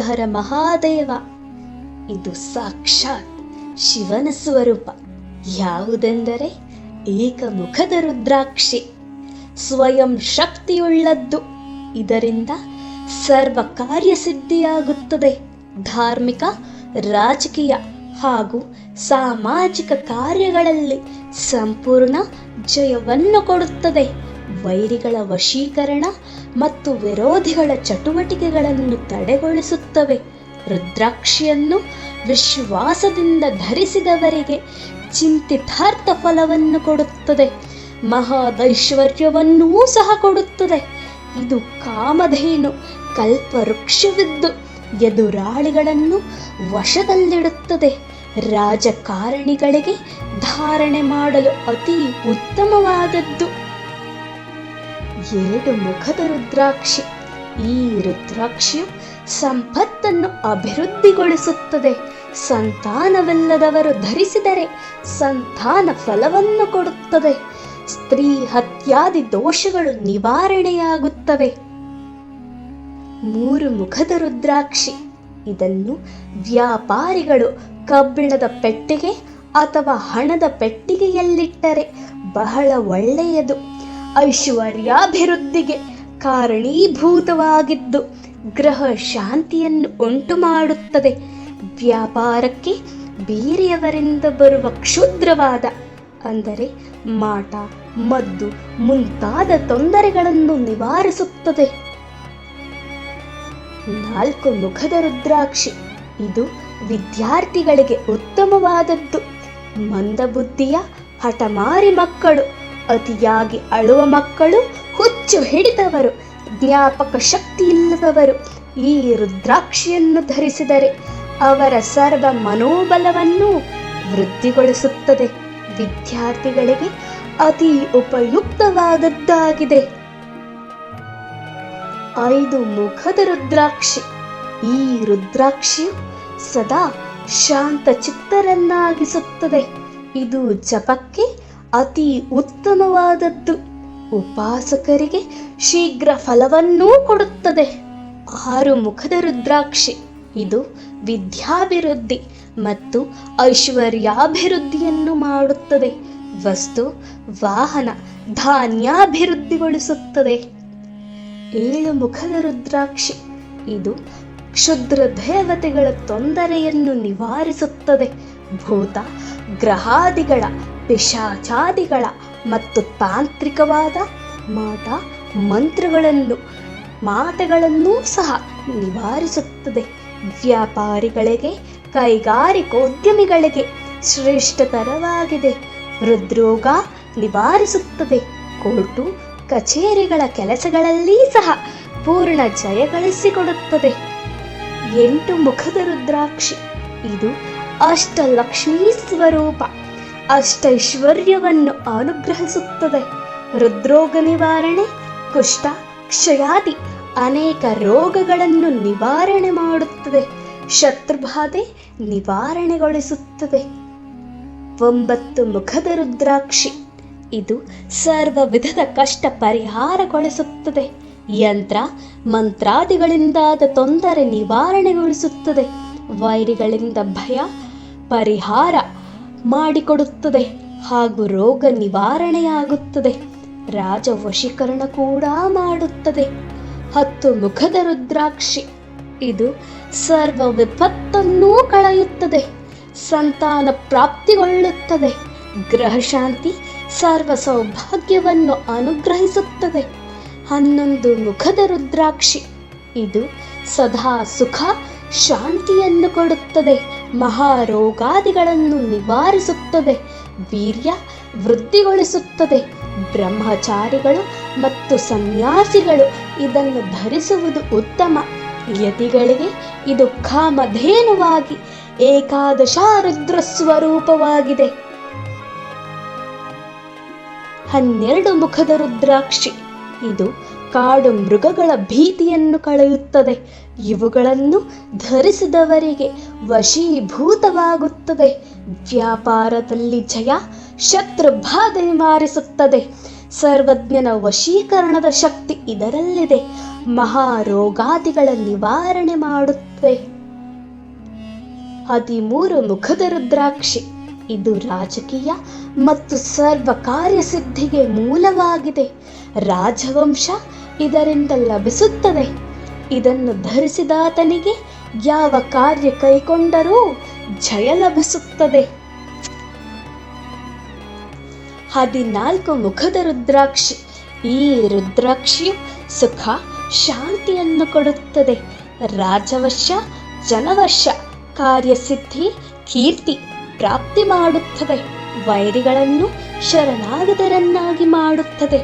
ಹರ ಮಹಾದೇವ. ಇದು ಸಾಕ್ಷಾತ್ ಶಿವನ ಸ್ವರೂಪ. ಯಾವುದೆಂದರೆ ಏಕಮುಖದ ರುದ್ರಾಕ್ಷಿ. ಸ್ವಯಂ ಶಕ್ತಿಯುಳ್ಳದ್ದು. ಇದರಿಂದ ಸರ್ವ ಕಾರ್ಯಸಿದ್ಧಿಯಾಗುತ್ತದೆ. ಧಾರ್ಮಿಕ, ರಾಜಕೀಯ ಹಾಗೂ ಸಾಮಾಜಿಕ ಕಾರ್ಯಗಳಲ್ಲಿ ಸಂಪೂರ್ಣ ಜಯವನ್ನು ಕೊಡುತ್ತದೆ. ವೈರಿಗಳ ವಶೀಕರಣ ಮತ್ತು ವಿರೋಧಿಗಳ ಚಟುವಟಿಕೆಗಳನ್ನು ತಡೆಗೊಳಿಸುತ್ತವೆ. ರುದ್ರಾಕ್ಷಿಯನ್ನು ವಿಶ್ವಾಸದಿಂದ ಧರಿಸಿದವರಿಗೆ ಚಿಂತಿತಾರ್ಥ ಫಲವನ್ನು ಕೊಡುತ್ತದೆ. ಮಹಾದೈಶ್ವರ್ಯವನ್ನೂ ಸಹ ಕೊಡುತ್ತದೆ. ಇದು ಕಾಮಧೇನು ಕಲ್ಪವೃಕ್ಷವಿದ್ದು ಎದುರಾಳಿಗಳನ್ನು ವಶದಲ್ಲಿಡುತ್ತದೆ. ರಾಜಕಾರಣಿಗಳಿಗೆ ಧಾರಣೆ ಮಾಡಲು ಅತಿ ಉತ್ತಮವಾದದ್ದು. 2 ಮುಖದ ರುದ್ರಾಕ್ಷಿ. ಈ ರುದ್ರಾಕ್ಷಿಯು ಸಂಪತ್ತನ್ನು ಅಭಿವೃದ್ಧಿಗೊಳಿಸುತ್ತದೆ. ಸಂತಾನವಿಲ್ಲದವರು ಧರಿಸಿದರೆ ಸಂತಾನ ಫಲವನ್ನು ಕೊಡುತ್ತದೆ. ಸ್ತ್ರೀ ಹತ್ಯಾದಿ ದೋಷಗಳು ನಿವಾರಣೆಯಾಗುತ್ತವೆ. 3 ಮುಖದ ರುದ್ರಾಕ್ಷಿ. ಇದನ್ನು ವ್ಯಾಪಾರಿಗಳು ಕಬ್ಬಿಣದ ಪೆಟ್ಟಿಗೆ ಅಥವಾ ಹಣದ ಪೆಟ್ಟಿಗೆಯಲ್ಲಿಟ್ಟರೆ ಬಹಳ ಒಳ್ಳೆಯದು. ಐಶ್ವರ್ಯಾಭಿವೃದ್ಧಿಗೆ ಕಾರಣೀಭೂತವಾಗಿದ್ದು ಗ್ರಹ ಶಾಂತಿಯನ್ನು ಉಂಟು ಮಾಡುತ್ತದೆ. ವ್ಯಾಪಾರಕ್ಕೆ ಬೇರೆಯವರಿಂದ ಬರುವ ಕ್ಷುದ್ರವಾದ ಅಂದರೆ ಮಾಟ, ಮದ್ದು ಮುಂತಾದ ತೊಂದರೆಗಳನ್ನು ನಿವಾರಿಸುತ್ತದೆ. 4 ಮುಖದ ರುದ್ರಾಕ್ಷಿ. ಇದು ವಿದ್ಯಾರ್ಥಿಗಳಿಗೆ ಉತ್ತಮವಾದದ್ದು. ಮಂದಬುದ್ಧಿಯ ಹಠಮಾರಿ ಮಕ್ಕಳು, ಅತಿಯಾಗಿ ಅಳುವ ಮಕ್ಕಳು, ಹುಚ್ಚು ಹಿಡಿದವರು, ಜ್ಞಾಪಕ ಶಕ್ತಿ ಇಲ್ಲದವರು ಈ ರುದ್ರಾಕ್ಷಿಯನ್ನು ಧರಿಸಿದರೆ ಅವರ ಸರ್ವ ಮನೋಬಲವನ್ನು ವೃದ್ಧಿಗೊಳಿಸುತ್ತದೆ. ವಿದ್ಯಾರ್ಥಿಗಳಿಗೆ ಅತಿ ಉಪಯುಕ್ತವಾದದ್ದಾಗಿದೆ. 5 ಮುಖದ ರುದ್ರಾಕ್ಷಿ. ಈ ರುದ್ರಾಕ್ಷಿಯು ಸದಾ ಶಾಂತ ಚಿತ್ತರನ್ನಾಗಿಸುತ್ತದೆ. ಇದು ಜಪಕ್ಕೆ ಅತಿ ಉತ್ತಮವಾದದ್ದು. ಉಪಾಸಕರಿಗೆ ಶೀಘ್ರ ಫಲವನ್ನೂ ಕೊಡುತ್ತದೆ. 6 ಮುಖದ ರುದ್ರಾಕ್ಷಿ. ಇದು ವಿದ್ಯಾಭಿವೃದ್ಧಿ ಮತ್ತು ಐಶ್ವರ್ಯಾಭಿವೃದ್ಧಿಯನ್ನು ಮಾಡುತ್ತದೆ. ವಸ್ತು, ವಾಹನ, ಧಾನ್ಯಾಭಿವೃದ್ಧಿಗೊಳಿಸುತ್ತದೆ. 7 ಮುಖದ ರುದ್ರಾಕ್ಷಿ. ಇದು ಕ್ಷುದ್ರ ದೇವತೆಗಳ ತೊಂದರೆಯನ್ನು ನಿವಾರಿಸುತ್ತದೆ. ಭೂತ ಗ್ರಹಾದಿಗಳ, ಪಿಶಾಚಾದಿಗಳ ಮತ್ತು ತಾಂತ್ರಿಕವಾದ ಮಾಟಗಳನ್ನೂ ಸಹ ನಿವಾರಿಸುತ್ತದೆ. ವ್ಯಾಪಾರಿಗಳಿಗೆ, ಕೈಗಾರಿಕೋದ್ಯಮಿಗಳಿಗೆ ಶ್ರೇಷ್ಠತರವಾಗಿದೆ. ಹೃದ್ರೋಗ ನಿವಾರಿಸುತ್ತದೆ. ಕೋರ್ಟು ಕಚೇರಿಗಳ ಕೆಲಸಗಳಲ್ಲಿ ಸಹ ಪೂರ್ಣ ಜಯಗಳಿಸಿಕೊಡುತ್ತದೆ. 8 ಮುಖದ ರುದ್ರಾಕ್ಷಿ. ಇದು ಅಷ್ಟಲಕ್ಷ್ಮೀ ಸ್ವರೂಪ. ಅಷ್ಟೈಶ್ವರ್ಯವನ್ನು ಅನುಗ್ರಹಿಸುತ್ತದೆ. ಹೃದ್ರೋಗ ನಿವಾರಣೆ, ಕುಷ್ಠ, ಕ್ಷಯಾದಿ ಅನೇಕ ರೋಗಗಳನ್ನು ನಿವಾರಣೆ ಮಾಡುತ್ತದೆ. ಶತ್ರುಬಾಧೆ ನಿವಾರಣೆಗೊಳಿಸುತ್ತದೆ. 9 ಮುಖದ ರುದ್ರಾಕ್ಷಿ. ಇದು ಸರ್ವ ವಿಧದ ಕಷ್ಟ ಪರಿಹಾರಗೊಳಿಸುತ್ತದೆ. ಯಂತ್ರ ಮಂತ್ರಾದಿಗಳಿಂದಾದ ತೊಂದರೆ ನಿವಾರಣೆಗೊಳಿಸುತ್ತದೆ. ವೈರಿಗಳಿಂದ ಭಯ ಪರಿಹಾರ ಮಾಡಿಕೊಡುತ್ತದೆ ಹಾಗೂ ರೋಗ ನಿವಾರಣೆಯಾಗುತ್ತದೆ. ರಾಜ ವಶೀಕರಣ ಕೂಡ ಮಾಡುತ್ತದೆ. 10 ಮುಖದ ರುದ್ರಾಕ್ಷಿ. ಇದು ಸರ್ವ ವಿಪತ್ತನ್ನೂ ಕಳೆಯುತ್ತದೆ. ಸಂತಾನ ಪ್ರಾಪ್ತಿಗೊಳ್ಳುತ್ತದೆ. ಗ್ರಹ ಶಾಂತಿ, ಸರ್ವ ಸೌಭಾಗ್ಯವನ್ನು ಅನುಗ್ರಹಿಸುತ್ತದೆ. 11 ಮುಖದ ರುದ್ರಾಕ್ಷಿ. ಇದು ಸದಾ ಸುಖ ಶಾಂತಿಯನ್ನು ಕೊಡುತ್ತದೆ. ಮಹಾರೋಗಾದಿಗಳನ್ನು ನಿವಾರಿಸುತ್ತದೆ. ವೀರ್ಯ ವೃದ್ಧಿಗೊಳಿಸುತ್ತದೆ. ಬ್ರಹ್ಮಚಾರಿಗಳು ಮತ್ತು ಸನ್ಯಾಸಿಗಳು ಇದನ್ನು ಧರಿಸುವುದು ಉತ್ತಮ. ಯತಿಗಳಿಗೆ ಇದು ಕಾಮಧೇನುವಾಗಿ ಏಕಾದಶ ರುದ್ರ ಸ್ವರೂಪವಾಗಿದೆ. 12 ಮುಖದ ರುದ್ರಾಕ್ಷಿ. ಇದು ಕಾಡು ಮೃಗಗಳ ಭೀತಿಯನ್ನು ಕಳೆಯುತ್ತದೆ. ಇವುಗಳನ್ನು ಧರಿಸಿದವರಿಗೆ ವಶೀಭೂತವಾಗುತ್ತದೆ. ವ್ಯಾಪಾರದಲ್ಲಿ ಜಯ, ಶತ್ರು ಬಾಧೆ ನಿವಾರಿಸುತ್ತದೆ. ಸರ್ವಜ್ಞನ ವಶೀಕರಣದ ಶಕ್ತಿ ಇದರಲ್ಲಿದೆ. ಮಹಾರೋಗಾದಿಗಳ ನಿವಾರಣೆ ಮಾಡುತ್ತದೆ. ಮಾಡುತ್ತವೆ. 13 ಮುಖದ ರುದ್ರಾಕ್ಷಿ ಇದು ರಾಜಕೀಯ ಮತ್ತು ಸರ್ವ ಕಾರ್ಯಸಿದ್ಧಿಗೆ ಮೂಲವಾಗಿದೆ. ರಾಜವಂಶ ಇದರಿಂದ ಲಭಿಸುತ್ತದೆ. ಇದನ್ನು ಧರಿಸಿದಾತನಿಗೆ ಯಾವ ಕಾರ್ಯ ಕೈಗೊಂಡರೂ ಜಯ ಲಭಿಸುತ್ತದೆ. 14 ಮುಖದ ರುದ್ರಾಕ್ಷಿ ಈ ರುದ್ರಾಕ್ಷಿಯು ಸುಖ ಶಾಂತಿಯನ್ನು ಕೊಡುತ್ತದೆ. ರಾಜವಶ, ಜನವಶ, ಕಾರ್ಯಸಿದ್ಧಿ, ಕೀರ್ತಿ ಪ್ರಾಪ್ತಿ ಮಾಡುತ್ತದೆ. ವೈರಿಗಳನ್ನು ಶರಣಾಗತರನ್ನಾಗಿ ಮಾಡುತ್ತದೆ.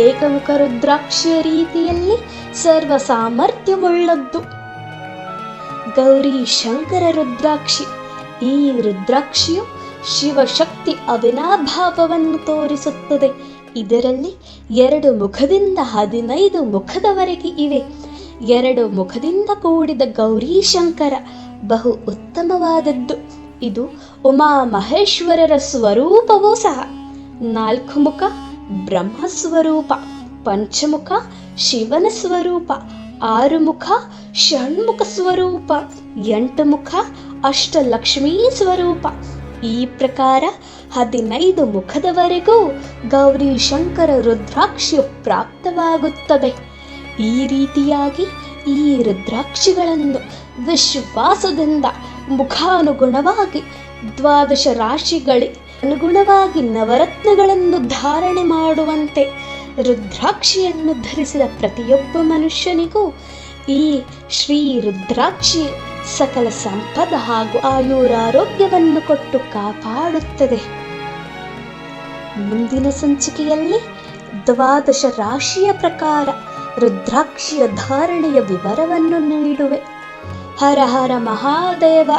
ಏಕಮುಖ ರುದ್ರಾಕ್ಷಿಯ ರೀತಿಯಲ್ಲಿ ಸರ್ವ ಸಾಮರ್ಥ್ಯವುಳ್ಳದ್ದು. ಗೌರಿ ಶಂಕರ ರುದ್ರಾಕ್ಷಿ ಈ ರುದ್ರಾಕ್ಷಿಯು ಶಿವಶಕ್ತಿ ಅವಿನಾಭಾವವನ್ನು ತೋರಿಸುತ್ತದೆ. ಇದರಲ್ಲಿ 2 ಮುಖದಿಂದ 15 ಮುಖದವರೆಗೆ ಇವೆ. 2 ಮುಖದಿಂದ ಕೂಡಿದ ಗೌರಿ ಶಂಕರ ಬಹು ಉತ್ತಮವಾದದ್ದು. ಇದು ಉಮಾ ಮಹೇಶ್ವರರ ಸ್ವರೂಪವೂ ಸಹ. 4 ಮುಖ ಬ್ರಹ್ಮ ಸ್ವರೂಪ, ಪಂಚಮುಖ ಶಿವನ ಸ್ವರೂಪ, 6 ಮುಖ ಷಣ್ಮುಖ ಸ್ವರೂಪ, 8 ಮುಖ ಅಷ್ಟಲಕ್ಷ್ಮೀ ಸ್ವರೂಪ. ಈ ಪ್ರಕಾರ 15 ಮುಖದವರೆಗೂ ಗೌರಿ ಶಂಕರ ರುದ್ರಾಕ್ಷಿಯು ಪ್ರಾಪ್ತವಾಗುತ್ತದೆ. ಈ ರೀತಿಯಾಗಿ ಈ ರುದ್ರಾಕ್ಷಿಗಳನ್ನು ವಿಶ್ವಾಸದಿಂದ ಮುಖಾನುಗುಣವಾಗಿ 12 ರಾಶಿಗಳಿಗೆ ಅನುಗುಣವಾಗಿ ನವರತ್ನಗಳನ್ನು ಧಾರಣೆ ಮಾಡುವಂತೆ ರುದ್ರಾಕ್ಷಿಯನ್ನು ಧರಿಸಿದ ಪ್ರತಿಯೊಬ್ಬ ಮನುಷ್ಯನಿಗೂ ಈ ಶ್ರೀ ರುದ್ರಾಕ್ಷಿ ಸಕಲ ಸಂಪದ ಹಾಗೂ ಆಯುರಾರೋಗ್ಯವನ್ನು ಕೊಟ್ಟು ಕಾಪಾಡುತ್ತದೆ. ಮುಂದಿನ ಸಂಚಿಕೆಯಲ್ಲಿ 12 ರಾಶಿಯ ಪ್ರಕಾರ ರುದ್ರಾಕ್ಷಿಯ ಧಾರಣೆಯ ವಿವರವನ್ನು ನೀಡುವೆ. ಹರ ಹರ ಮಹಾದೇವ.